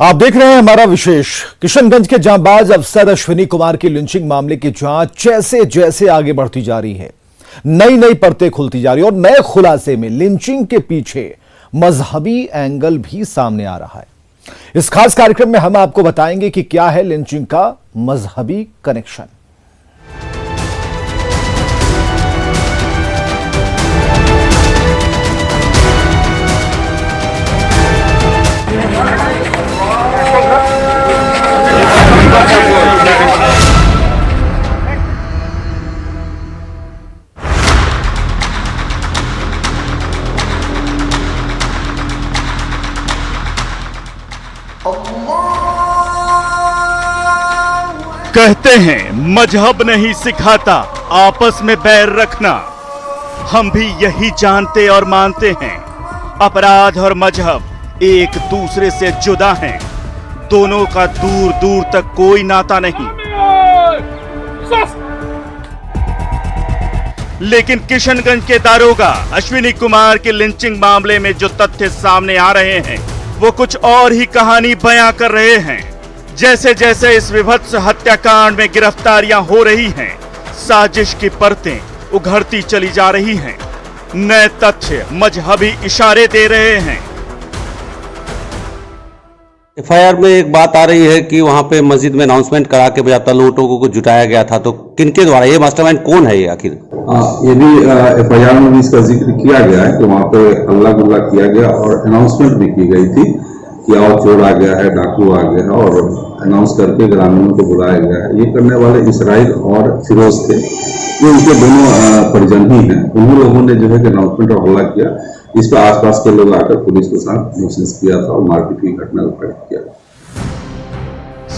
आप देख रहे हैं हमारा विशेष। किशनगंज के जांबाज अफसर अश्विनी कुमार की लिंचिंग मामले की जांच जैसे जैसे आगे बढ़ती जा रही है, नई नई परतें खुलती जा रही है और नए खुलासे में लिंचिंग के पीछे मजहबी एंगल भी सामने आ रहा है। इस खास कार्यक्रम में हम आपको बताएंगे कि क्या है लिंचिंग का मजहबी कनेक्शन। कहते हैं मजहब नहीं सिखाता आपस में बैर रखना। हम भी यही जानते और मानते हैं। अपराध और मजहब एक दूसरे से जुदा हैं। दोनों का दूर दूर तक कोई नाता नहीं। लेकिन किशनगंज के दारोगा अश्विनी कुमार के लिंचिंग मामले में जो तथ्य सामने आ रहे हैं वो कुछ और ही कहानी बयां कर रहे हैं। जैसे जैसे इस विभत्स हत्याकांड में गिरफ्तारियां हो रही हैं, साजिश की परतें उघड़ती चली जा रही हैं। नए तथ्य मजहबी इशारे दे रहे हैं। एफआईआर में एक बात आ रही है कि वहां पे मस्जिद में अनाउंसमेंट करा के बजाता लोगों को जुटाया गया था, तो किनके द्वारा ये मास्टरमाइंड कौन है ये आखिर? ये भी एफआईआर में भी इसका जिक्र किया गया है कि वहां पे हल्ला गुल्ला किया गया और अनाउंसमेंट भी की गई थी कि आओ चोर आ गया है, डाकू आ गया है, और अनाउंस करके ग्रामीणों को बुलाया गया है। ये करने वाले इसराइल और फिरोज थे, ये उनके दोनों परिजन ही हैं। उन्हीं लोगों ने जो है कि अनाउंसमेंट और हमला किया। इस पर आसपास के लोग आकर पुलिस के साथ न्यूसेंस किया था और मारपीट की घटना को किया।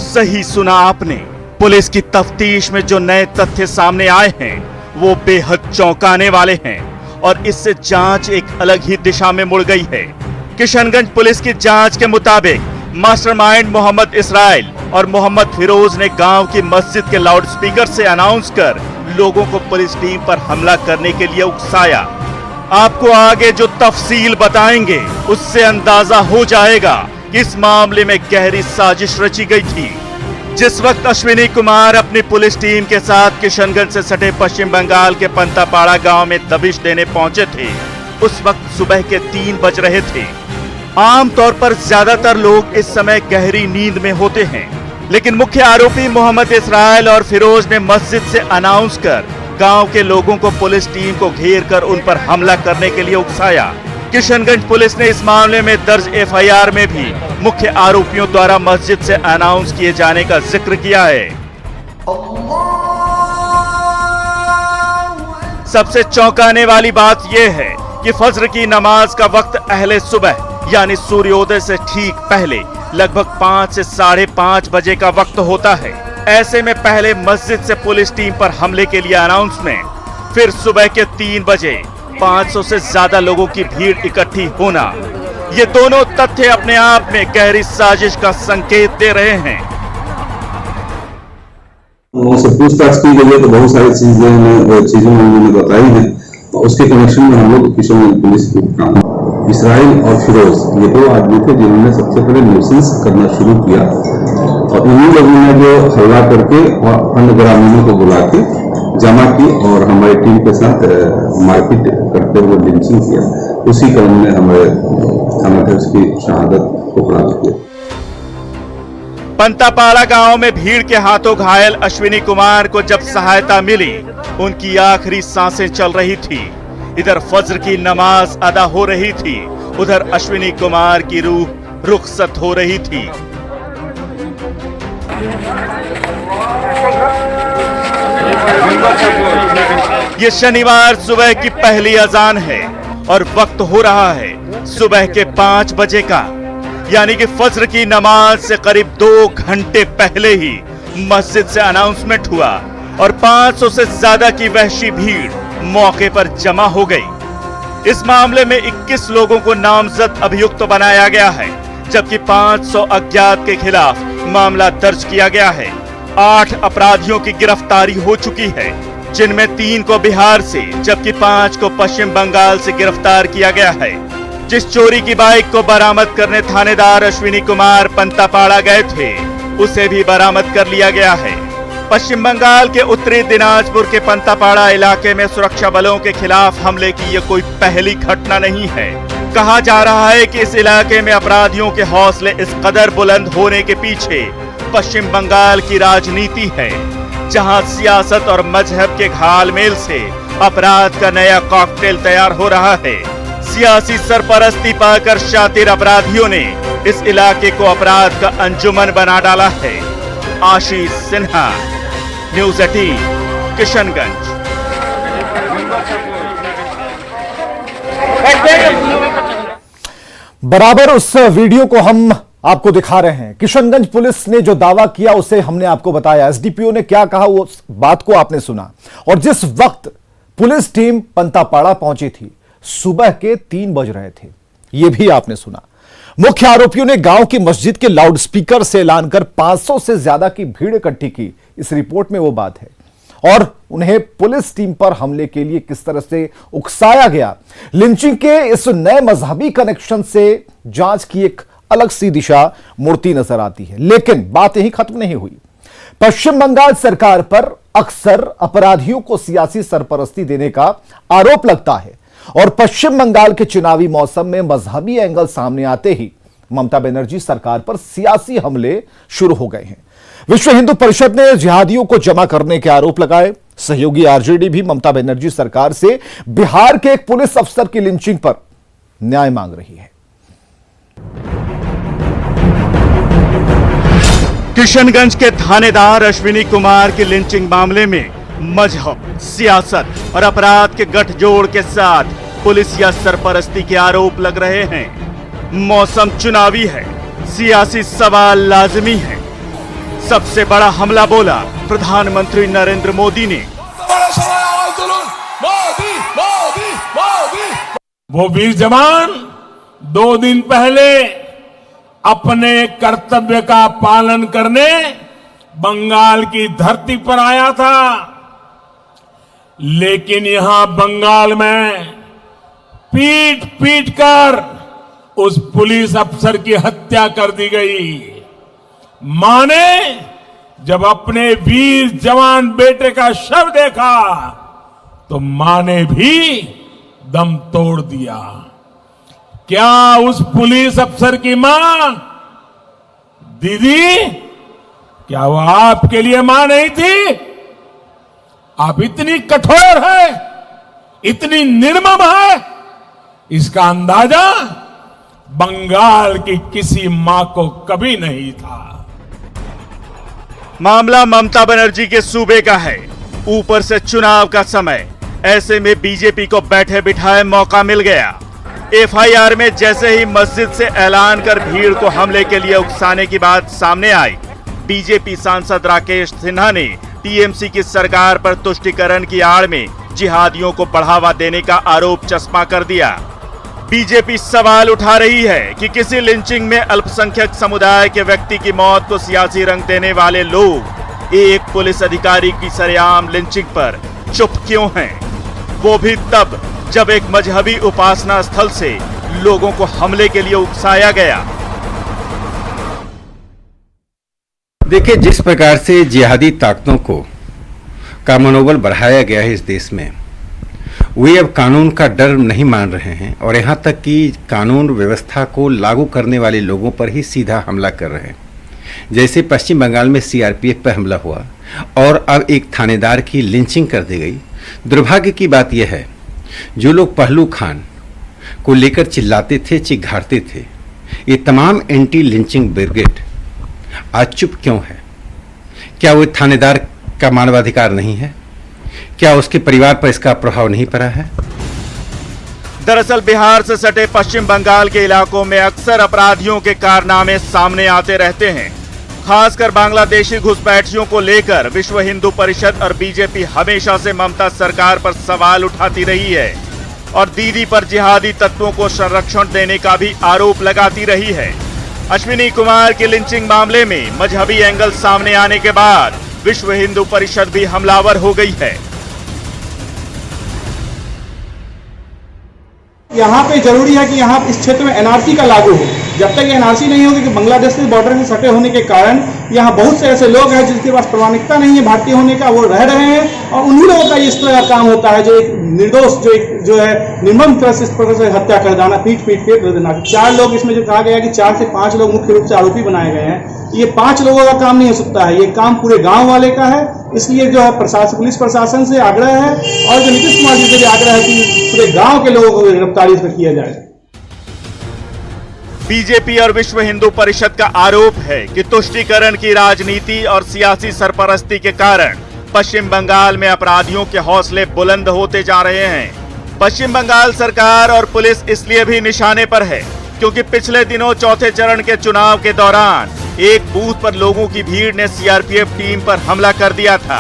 सही सुना आपने। पुलिस की तफ्तीश में जो नए तथ्य सामने आए हैं वो बेहद चौंकाने वाले हैं और इससे जांच एक अलग ही दिशा में मुड़ गई है। किशनगंज पुलिस की जांच के मुताबिक मास्टरमाइंड मोहम्मद इसराइल और मोहम्मद फिरोज ने गांव की मस्जिद के लाउडस्पीकर से अनाउंस कर लोगों को पुलिस टीम पर हमला करने के लिए उकसाया। आपको आगे जो तफसील बताएंगे उससे अंदाजा हो जाएगा कि इस मामले में गहरी साजिश रची गई थी। जिस वक्त अश्विनी कुमार अपनी पुलिस टीम के साथ किशनगंज से सटे पश्चिम बंगाल के पंतापाड़ा गांव में दबिश देने पहुंचे थे, उस वक्त सुबह के 3 बज रहे थे। आमतौर पर ज्यादातर लोग इस समय गहरी नींद में होते हैं, लेकिन मुख्य आरोपी मोहम्मद इसराइल और फिरोज ने मस्जिद से अनाउंस कर गांव के लोगों को पुलिस टीम को घेर कर उन पर हमला करने के लिए उकसाया। किशनगंज पुलिस ने इस मामले में दर्ज एफआईआर में भी मुख्य आरोपियों द्वारा मस्जिद से अनाउंस किए जाने का जिक्र किया है। सबसे चौंकाने वाली बात यह है कि फज्र की नमाज का वक्त अहले सुबह यानी सूर्योदय से ठीक पहले लगभग 5 से 5:30 बजे का वक्त होता है। ऐसे में पहले मस्जिद से पुलिस टीम पर हमले के लिए अनाउंसमेंट, फिर सुबह के 3 बजे 500 से ज्यादा लोगों की भीड़ इकट्ठी होना, ये दोनों तथ्य अपने आप में गहरी साजिश का संकेत दे रहे हैं। उनसे पूछताछ की गई है तो बहुत सारी चीजें उन्होंने बताई हैं। उसके कनेक्शन में हम लोग किशनगंज पुलिस को काम, इसराइल और फिरोज ये 2 आदमी थे जिन्होंने सबसे पहले न्यूसेंस करना शुरू किया और उन्हीं लोगों ने जो हल्ला करके और अन्य ग्रामीणों को बुला के जमा की और हमारी टीम के साथ मारपीट करते हुए लिंचिंग किया। उसी क्रम में हमारे थानाध्यक्ष की शहादत को प्राप्त किया। पंतापाड़ा गांव में भीड़ के हाथों घायल अश्विनी कुमार को जब सहायता मिली, उनकी आखिरी सांसें चल रही थी। इधर फज्र की नमाज अदा हो रही थी, उधर अश्विनी कुमार की रूह रुखसत हो रही थी। ये शनिवार सुबह की पहली अजान है और वक्त हो रहा है सुबह के 5 बजे का, यानी कि फज्र की नमाज से करीब 2 घंटे पहले ही मस्जिद से अनाउंसमेंट हुआ और 500 से ज्यादा की वहशी भीड़ मौके पर जमा हो गई। इस मामले में 21 लोगों को नामजद अभियुक्त बनाया गया है, जबकि 500 अज्ञात के खिलाफ मामला दर्ज किया गया है। 8 अपराधियों की गिरफ्तारी हो चुकी है, जिनमें 3 को बिहार से जबकि 5 को पश्चिम बंगाल से गिरफ्तार किया गया है। जिस चोरी की बाइक को बरामद करने थानेदार अश्विनी कुमार पंतापाड़ा गए थे, उसे भी बरामद कर लिया गया है। पश्चिम बंगाल के उत्तरी दिनाजपुर के पंतापाड़ा इलाके में सुरक्षा बलों के खिलाफ हमले की ये कोई पहली घटना नहीं है। कहा जा रहा है कि इस इलाके में अपराधियों के हौसले इस कदर बुलंद होने के पीछे पश्चिम बंगाल की राजनीति है, जहां सियासत और मजहब के घालमेल से अपराध का नया कॉकटेल तैयार हो रहा है। सियासी सरपरस्ती पाकर शातिर अपराधियों ने इस इलाके को अपराध का अंजुमन बना डाला है। आशीष सिन्हा, न्यूज़ 18, किशनगंज। बराबर उस वीडियो को हम आपको दिखा रहे हैं। किशनगंज पुलिस ने जो दावा किया उसे हमने आपको बताया। एसडीपीओ ने क्या कहा वो बात को आपने सुना। और जिस वक्त पुलिस टीम पंतापाड़ा पहुंची थी, सुबह के 3 बज रहे थे, यह भी आपने सुना। मुख्य आरोपियों ने गांव की मस्जिद के लाउडस्पीकर से ऐलान कर 500 से ज्यादा की भीड़ इकट्ठी की। इस रिपोर्ट में वो बात है। और उन्हें पुलिस टीम पर हमले के लिए किस तरह से उकसाया गया। लिंचिंग के इस नए मजहबी कनेक्शन से जांच की एक अलग सी दिशा मुड़ती नजर आती है। लेकिन बात यही खत्म नहीं हुई। पश्चिम बंगाल सरकार पर अक्सर अपराधियों को सियासी सरपरस्ती देने का आरोप लगता है। और पश्चिम बंगाल के चुनावी मौसम में मजहबी एंगल सामने आते ही ममता बनर्जी सरकार पर सियासी हमले शुरू हो गए हैं। विश्व हिंदू परिषद ने जिहादियों को जमा करने के आरोप लगाए। सहयोगी आरजेडी भी ममता बनर्जी सरकार से बिहार के एक पुलिस अफसर की लिंचिंग पर न्याय मांग रही है। किशनगंज के थानेदार अश्विनी कुमार की लिंचिंग मामले में मजहब, सियासत और अपराध के गठजोड़ के साथ पुलिस या सरपरस्ती के आरोप लग रहे हैं। मौसम चुनावी है, सियासी सवाल लाजमी है। सबसे बड़ा हमला बोला प्रधानमंत्री नरेंद्र मोदी ने। वो वीर जवान 2 दिन पहले अपने कर्तव्य का पालन करने बंगाल की धरती पर आया था, लेकिन यहां बंगाल में पीट पीट कर उस पुलिस अफसर की हत्या कर दी गई। मां ने जब अपने वीर जवान बेटे का शव देखा तो मां ने भी दम तोड़ दिया। क्या उस पुलिस अफसर की मां, दीदी, क्या वो आपके लिए मां नहीं थी? आप इतनी कठोर है, इतनी निर्मम है, इसका अंदाजा बंगाल की किसी मां को कभी नहीं था। मामला ममता बनर्जी के सूबे का है, ऊपर से चुनाव का समय। ऐसे में बीजेपी को बैठे बिठाए मौका मिल गया। एफआईआर में जैसे ही मस्जिद से ऐलान कर भीड़ को हमले के लिए उकसाने की बात सामने आई, बीजेपी सांसद राकेश सिन्हा ने टीएमसी की सरकार पर तुष्टीकरण की आड़ में जिहादियों को बढ़ावा देने का आरोप चस्पा कर दिया। बीजेपी सवाल उठा रही है कि किसी लिंचिंग में अल्पसंख्यक समुदाय के व्यक्ति की मौत को सियासी रंग देने वाले लोग एक पुलिस अधिकारी की सरेआम लिंचिंग पर चुप क्यों हैं? वो भी तब जब एक मजहबी उपासना स्थल से लोगों को हमले के लिए उकसाया गया। देखिए, जिस प्रकार से जिहादी ताकतों का मनोबल बढ़ाया गया है इस देश में, वे अब कानून का डर नहीं मान रहे हैं और यहाँ तक कि कानून व्यवस्था को लागू करने वाले लोगों पर ही सीधा हमला कर रहे हैं। जैसे पश्चिम बंगाल में सीआरपीएफ पर हमला हुआ और अब एक थानेदार की लिंचिंग कर दी गई। दुर्भाग्य की बात यह है, जो लोग पहलू खान को लेकर चिल्लाते थे, चिघाड़ते थे, ये तमाम एंटी लिंचिंग ब्रिगेड आज चुप क्यों है? क्या वो थानेदार का मानवाधिकार नहीं है? क्या उसके परिवार पर इसका प्रभाव नहीं पड़ा है? दरअसल बिहार से सटे पश्चिम बंगाल के इलाकों में अक्सर अपराधियों के कारनामे सामने आते रहते हैं। खासकर बांग्लादेशी घुसपैठियों को लेकर विश्व हिंदू परिषद और बीजेपी हमेशा से ममता सरकार पर सवाल उठाती रही है और दीदी पर जिहादी तत्वों को संरक्षण देने का भी आरोप लगाती रही है। अश्विनी कुमार की लिंचिंग मामले में मजहबी एंगल सामने आने के बाद विश्व हिंदू परिषद भी हमलावर हो गई है। यहाँ पे जरूरी है कि यहाँ इस क्षेत्र में एनआरसी का लागू हो। जब तक एनआरसी नहीं होगी कि बांग्लादेश के बॉर्डर से सटे होने के कारण यहाँ बहुत से ऐसे लोग हैं जिनके पास प्रमाणिकता नहीं है भारतीय होने का, वो रह रहे हैं और उन्हीं लोगों का इस तरह का काम होता है जो एक निर्दोष जो है निर्मम तरह से इस प्रकार से हत्या कर देना, पीट के कर देना। 4 लोग इसमें जो कहा गया कि 4 से 5 लोग मुख्य रूप से आरोपी बनाए गए हैं, ये 5 लोगों का काम नहीं हो सकता है, ये काम पूरे गाँव वाले का है। इसलिए जो है पुलिस प्रशासन से आग्रह है और जो नीतीश कुमार जी से भी आग्रह है कि पूरे गांव के लोगों को गिरफ्तारी इसमें किया जाए। बीजेपी और विश्व हिंदू परिषद का आरोप है कि तुष्टीकरण की राजनीति और सियासी सरपरस्ती के कारण पश्चिम बंगाल में अपराधियों के हौसले बुलंद होते जा रहे हैं। पश्चिम बंगाल सरकार और पुलिस इसलिए भी निशाने पर है क्योंकि पिछले दिनों चौथे चरण के चुनाव के दौरान एक बूथ पर लोगों की भीड़ ने सीआरपीएफ टीम पर हमला कर दिया था।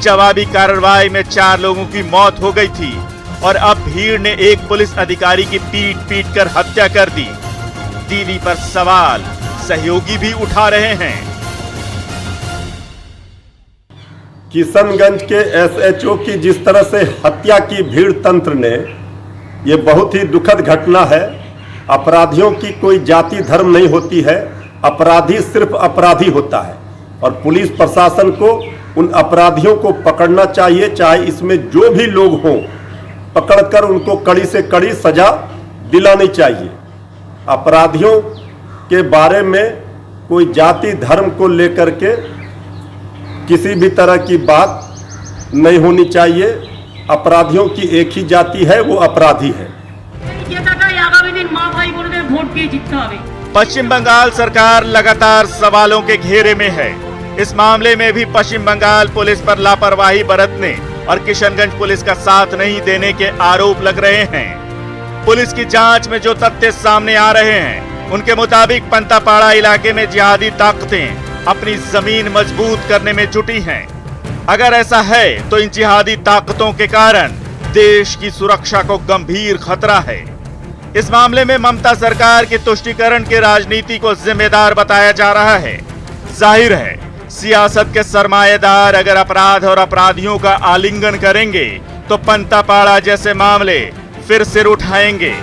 जवाबी कार्रवाई में 4 लोगों की मौत हो गई थी और अब भीड़ ने एक पुलिस अधिकारी की पीट कर हत्या कर दी। दीदी पर सवाल सहयोगी भी उठा रहे हैं। किशनगंज के एसएचओ की जिस तरह से हत्या की भीड़ तंत्र ने, ये बहुत ही दुखद घटना है। अपराधियों की कोई जाति धर्म नहीं होती है, अपराधी सिर्फ अपराधी होता है और पुलिस प्रशासन को उन अपराधियों को पकड़ना चाहिए, चाहे इसमें जो भी लोग हों, पकड़कर उनको कड़ी से कड़ी सजा दिलानी चाहिए। अपराधियों के बारे में कोई जाति धर्म को लेकर के किसी भी तरह की बात नहीं होनी चाहिए। अपराधियों की एक ही जाति है, वो अपराधी है। पश्चिम बंगाल सरकार लगातार सवालों के घेरे में है। इस मामले में भी पश्चिम बंगाल पुलिस पर लापरवाही बरतने और किशनगंज पुलिस का साथ नहीं देने के आरोप लग रहे हैं। पुलिस की जांच में जो तथ्य सामने आ रहे हैं, उनके मुताबिक पंतापाड़ा इलाके में जिहादी ताकतें अपनी जमीन मजबूत करने में जुटी हैं। अगर ऐसा है तो इन जिहादी ताकतों के कारण देश की सुरक्षा को गंभीर खतरा है। इस मामले में ममता सरकार की तुष्टीकरण की राजनीति को जिम्मेदार बताया जा रहा है। जाहिर है सियासत के सरमाएदार अगर अपराध और अपराधियों का आलिंगन करेंगे तो पंतापाड़ा जैसे मामले फिर सिर उठाएंगे।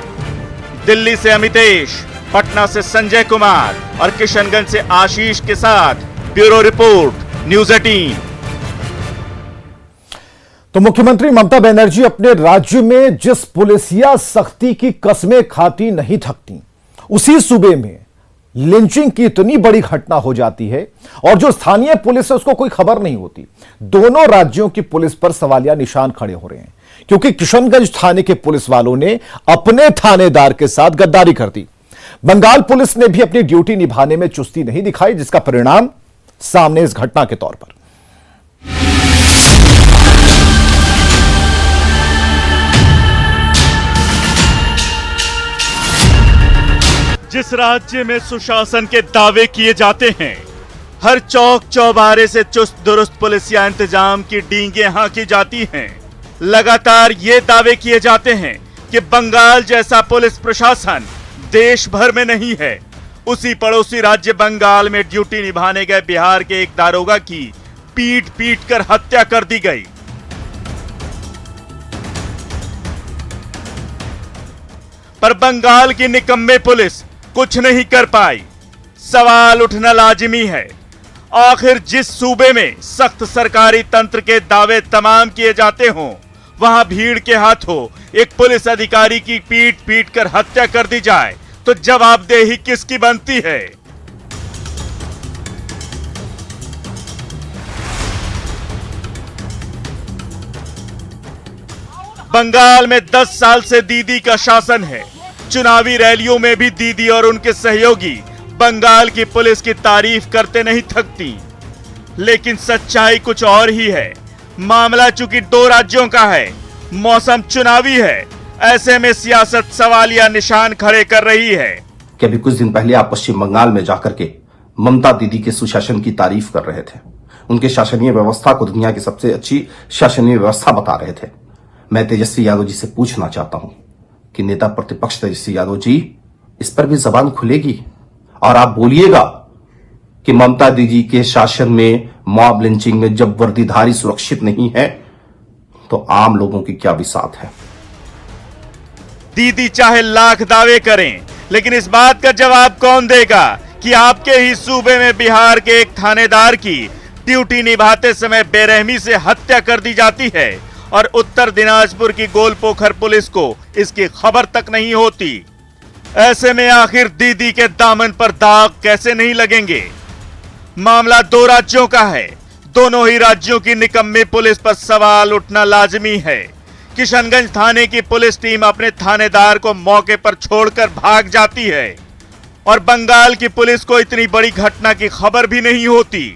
दिल्ली से अमितेश, पटना से संजय कुमार और किशनगंज से आशीष के साथ ब्यूरो रिपोर्ट, न्यूज़ 18। तो मुख्यमंत्री ममता बनर्जी अपने राज्य में जिस पुलिसिया सख्ती की कस्में खाती नहीं थकती, उसी सूबे में लिंचिंग की इतनी बड़ी घटना हो जाती है और जो स्थानीय पुलिस है उसको कोई खबर नहीं होती। दोनों राज्यों की पुलिस पर सवालिया निशान खड़े हो रहे हैं क्योंकि किशनगंज थाने के पुलिस वालों ने अपने थानेदार के साथ गद्दारी कर दी। बंगाल पुलिस ने भी अपनी ड्यूटी निभाने में चुस्ती नहीं दिखाई, जिसका परिणाम सामने इस घटना के तौर पर। जिस राज्य में सुशासन के दावे किए जाते हैं, हर चौक चौबारे से चुस्त दुरुस्त पुलिसिया इंतजाम की डींगे हाँकी जाती हैं। लगातार ये दावे किए जाते हैं कि बंगाल जैसा पुलिस प्रशासन देश भर में नहीं है। उसी पड़ोसी राज्य बंगाल में ड्यूटी निभाने गए बिहार के एक दारोगा की पीट कर हत्या कर दी गई। पर बंगाल की निकम्मे पुलिस कुछ नहीं कर पाई। सवाल उठना लाजिमी है, आखिर जिस सूबे में सख्त सरकारी तंत्र के दावे तमाम किए जाते हों, वहां भीड़ के हाथों एक पुलिस अधिकारी की पीट कर हत्या कर दी जाए तो जवाबदेही किसकी बनती है? बंगाल में 10 साल से दीदी का शासन है। चुनावी रैलियों में भी दीदी और उनके सहयोगी बंगाल की पुलिस की तारीफ करते नहीं थकती। लेकिन सच्चाई कुछ और ही है। मामला चूंकि 2 राज्यों का है, मौसम चुनावी है, ऐसे में सियासत सवालिया निशान खड़े कर रही है। कि अभी कुछ दिन पहले आप पश्चिम बंगाल में जाकर के ममता दीदी के सुशासन की तारीफ कर रहे थे, उनके शासनीय व्यवस्था को दुनिया की सबसे अच्छी शासनीय व्यवस्था बता रहे थे। मैं तेजस्वी यादव जी से पूछना चाहता हूं कि नेता प्रतिपक्ष तेजस्वी यादव जी, इस पर भी जबान खुलेगी और आप बोलिएगा कि ममता दीदी के शासन में मॉब लिंचिंग में जब वर्दीधारी सुरक्षित नहीं है तो आम लोगों की क्या बिसात है? दीदी चाहे लाख दावे करें, लेकिन इस बात का जवाब कौन देगा कि आपके ही सूबे में बिहार के एक थानेदार की ड्यूटी निभाते समय बेरहमी से हत्या कर दी जाती है और उत्तर दिनाजपुर की गोलपोखर पुलिस को इसकी खबर तक नहीं होती। ऐसे में आखिर दीदी के दामन पर दाग कैसे नहीं लगेंगे? मामला दो राज्यों का है, दोनों ही राज्यों की निकम्मी पुलिस पर सवाल उठना लाजमी है। किशनगंज थाने की पुलिस टीम अपने थानेदार को मौके पर छोड़कर भाग जाती है और बंगाल की पुलिस को इतनी बड़ी घटना की खबर भी नहीं होती।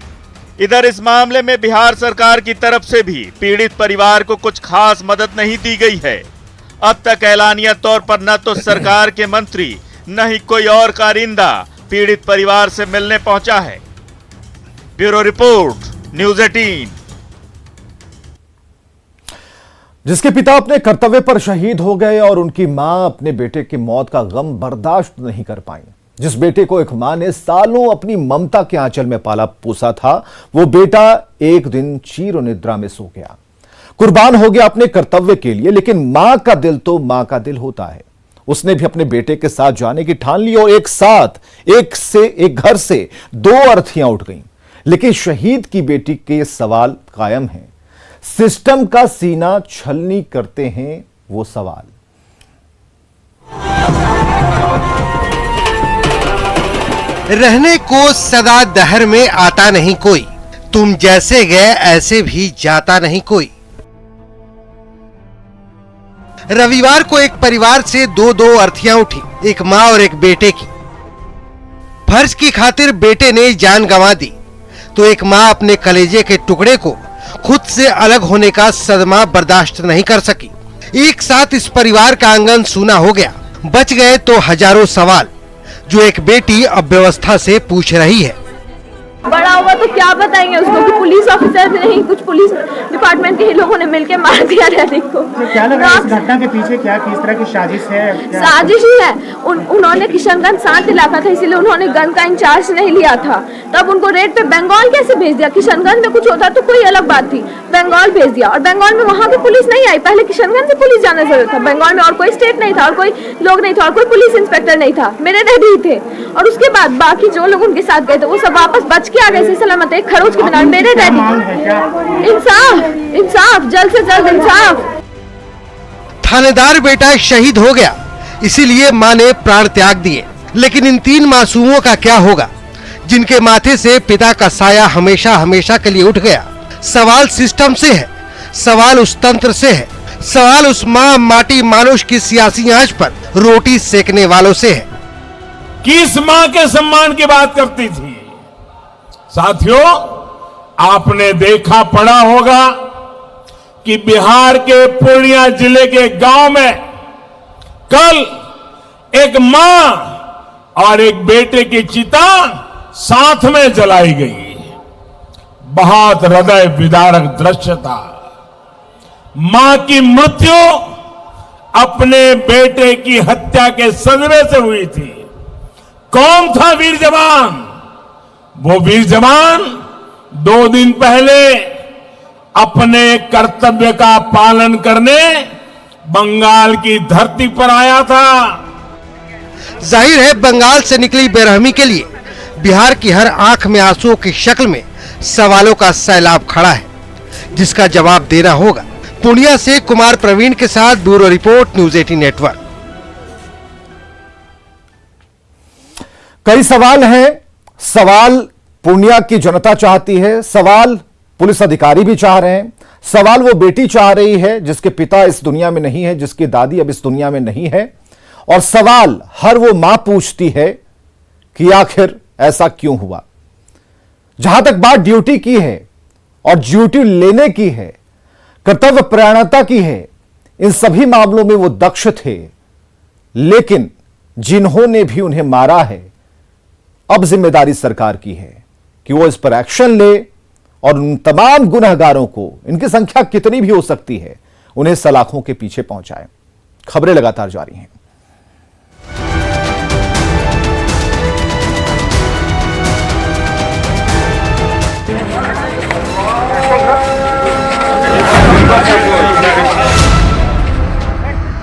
इधर इस मामले में बिहार सरकार की तरफ से भी पीड़ित परिवार को कुछ खास मदद नहीं दी गई है। अब तक ऐलानिया तौर पर न तो सरकार के मंत्री न ही कोई और कारिंदा पीड़ित परिवार से मिलने पहुंचा है। Bureau report, news 18। जिसके पिता अपने कर्तव्य पर शहीद हो गए और उनकी मां अपने बेटे की मौत का गम बर्दाश्त नहीं कर पाई, जिस बेटे को एक मां ने सालों अपनी ममता के आंचल में पाला पोसा था, वो बेटा एक दिन चीर निद्रा में सो गया, कुर्बान हो गया अपने कर्तव्य के लिए। लेकिन मां का दिल तो मां का दिल होता है। उसने भी अपने बेटे के साथ जाने की ठान ली और एक साथ एक घर से दो अर्थियां उठ गईं। लेकिन शहीद की बेटी के सवाल कायम हैं। सिस्टम का सीना छलनी करते हैं वो सवाल। रहने को सदा दहर में आता नहीं कोई, तुम जैसे गए ऐसे भी जाता नहीं कोई। रविवार को एक परिवार से दो अर्थियां उठी, एक मां और एक बेटे की। फर्ज की खातिर बेटे ने जान गंवा दी तो एक मां अपने कलेजे के टुकड़े को खुद से अलग होने का सदमा बर्दाश्त नहीं कर सकी। एक साथ इस परिवार का आंगन सूना हो गया। बच गए तो हजारों सवाल जो एक बेटी अब व्यवस्था से पूछ रही है। बड़ा हुआ तो क्या बताएंगे उसको कि पुलिस ऑफिसर नहीं, कुछ पुलिस डिपार्टमेंट के ही लोगों ने मिलकर मार दिया रैली को। तो क्या लग रहा है इस घटना के पीछे क्या किस तरह की साजिश है? साजिश ही है। उन्होंने किशनगंज शांत इलाका था इसीलिए उन्होंने गन का इंचार्ज नहीं लिया था। तब उनको रेड पे बंगाल कैसे भेज दिया? किशनगंज में कुछ होता तो कोई अलग बात थी, बंगाल भेज दिया और बंगाल में वहाँ की पुलिस नहीं आई। पहले किशनगंज से पुलिस जाना जरूरत था, बंगाल में और कोई स्टेट नहीं था और कोई लोग नहीं था और कोई पुलिस इंस्पेक्टर नहीं था, मेरे डैडी थे। और उसके बाद बाकी जो लोग उनके साथ गए थे वो सब वापस बच के आ गए से सलामत, एक खरोच के बिना। मेरे डैडी इंसाफ, इंसाफ, जल्द से जल्द इंसाफ। थानेदार बेटा शहीद हो गया, इसीलिए मां ने प्राण त्याग दिए। लेकिन इन तीन मासूमों का क्या होगा जिनके माथे से पिता का साया हमेशा हमेशा के लिए उठ गया? सवाल सिस्टम से है, सवाल उस तंत्र से है, सवाल उस मां माटी मानुष की सियासी आंच पर रोटी सेकने वालों से है। किस मां के सम्मान की बात करती थी? साथियों, आपने देखा पढ़ा होगा कि बिहार के पूर्णिया जिले के गांव में कल एक मां और एक बेटे की चिता साथ में जलाई गई। बहुत हृदय विदारक दृश्य था। मां की मृत्यु अपने बेटे की हत्या के सदमे से हुई थी। कौन था वीर जवान? वो वीर जवान 2 दिन पहले अपने कर्तव्य का पालन करने बंगाल की धरती पर आया था। जाहिर है बंगाल से निकली बेरहमी के लिए बिहार की हर आंख में आंसुओं की शक्ल में सवालों का सैलाब खड़ा है, जिसका जवाब देना होगा। पूर्णिया से कुमार प्रवीण के साथ ब्यूरो रिपोर्ट, न्यूज़ 18 नेटवर्क। कई सवाल हैं। सवाल पूर्णिया की जनता चाहती है, सवाल पुलिस अधिकारी भी चाह रहे हैं, सवाल वो बेटी चाह रही है जिसके पिता इस दुनिया में नहीं है, जिसकी दादी अब इस दुनिया में नहीं है, और सवाल हर वो मां पूछती है कि आखिर ऐसा क्यों हुआ। जहां तक बात ड्यूटी की है और ड्यूटी लेने की है, कर्तव्य परायणता की है, इन सभी मामलों में वो दक्ष थे। लेकिन जिन्होंने भी उन्हें मारा है, अब जिम्मेदारी सरकार की है कि वो इस पर एक्शन ले और उन तमाम गुनहगारों को, इनकी संख्या कितनी भी हो सकती है, उन्हें सलाखों के पीछे पहुंचाए। खबरें लगातार जारी हैं।